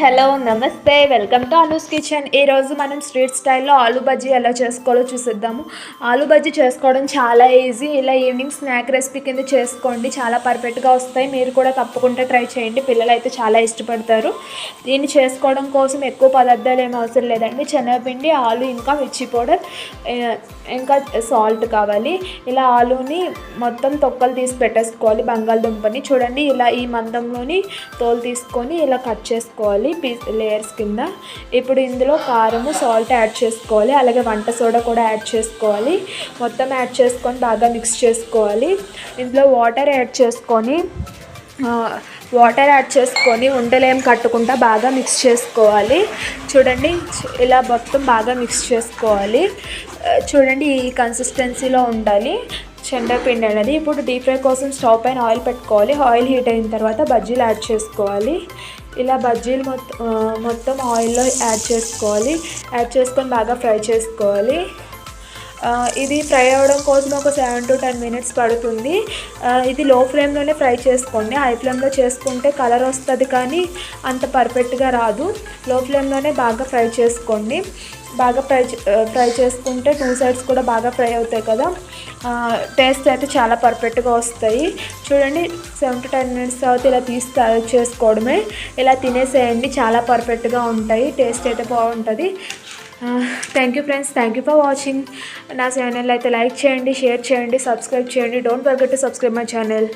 Hello నమస్తే welcome to Anu's kitchen. ఈరోజు మనం స్ట్రీట్ స్టైల్లో ఆలూ బజ్జీ ఎలా చేసుకోవాలో చూసేద్దాము. ఆలూ బజ్జీ చేసుకోవడం చాలా ఈజీ. ఇలా ఈవినింగ్ స్నాక్ రెసిపీ కింద చేసుకోండి, చాలా పర్ఫెక్ట్గా వస్తాయి. మీరు కూడా తప్పకుండా ట్రై చేయండి, పిల్లలు అయితే చాలా ఇష్టపడతారు. దీన్ని చేసుకోవడం కోసం ఎక్కువ పదార్థాలు ఏమి అవసరం లేదండి. శనగపిండి, ఆలు, ఇంకా మిర్చి పౌడర్, ఇంకా సాల్ట్ కావాలి. ఇలా ఆలూని మొత్తం తొక్కలు తీసి పెట్టేసుకోవాలి. బంగాళదుంపని చూడండి, ఇలా ఈ మందంలోని తోలు తీసుకొని ఇలా కట్ చేసుకోవాలి లేయర్స్ కింద. ఇప్పుడు ఇందులో కారము, సాల్ట్ యాడ్ చేసుకోవాలి, అలాగే వంట సోడా కూడా యాడ్ చేసుకోవాలి. మొత్తం యాడ్ చేసుకొని బాగా మిక్స్ చేసుకోవాలి. ఇందులో వాటర్ యాడ్ చేసుకొని ఉండలేం కట్టుకుంటా బాగా మిక్స్ చేసుకోవాలి. చూడండి, ఇలా మొత్తం బాగా మిక్స్ చేసుకోవాలి. చూడండి, ఈ కన్సిస్టెన్సీలో ఉండాలి శనగపిండి అనేది. ఇప్పుడు డీప్ ఫ్రై కోసం స్టవ్ పైన ఆయిల్ పెట్టుకోవాలి. ఆయిల్ హీట్ అయిన తర్వాత బజ్జీలు యాడ్ చేసుకోవాలి. ఇలా బజ్జీలు మొత్తం ఆయిల్లో యాడ్ చేసుకోవాలి. యాడ్ చేసుకొని బాగా ఫ్రై చేసుకోవాలి. ఇది ఫ్రై అవ్వడం కోసం ఒక 7 to 10 minutes పడుతుంది. ఇది లో ఫ్లేమ్లోనే ఫ్రై చేసుకోండి. హై ఫ్లేమ్లో చేసుకుంటే కలర్ వస్తుంది కానీ అంత పర్ఫెక్ట్గా రాదు. లో ఫ్లేమ్లోనే బాగా ఫ్రై చేసుకోండి. బాగా ఫ్రై చేసుకుంటే 2 sides కూడా బాగా ఫ్రై అవుతాయి కదా, టేస్ట్ అయితే చాలా పర్ఫెక్ట్గా వస్తాయి. చూడండి, 7 to 10 minutes తర్వాత ఇలా తీసి సర్వ్ చేసుకోవడమే. ఇలా తినేసేయండి, చాలా పర్ఫెక్ట్గా ఉంటాయి, టేస్ట్ అయితే బాగుంటుంది. Thank you friends, thank you for watching. నా ఛానల్ అయితే లైక్ చేయండి, షేర్ చేయండి, సబ్స్క్రైబ్ చేయండి. Don't forget to subscribe my channel.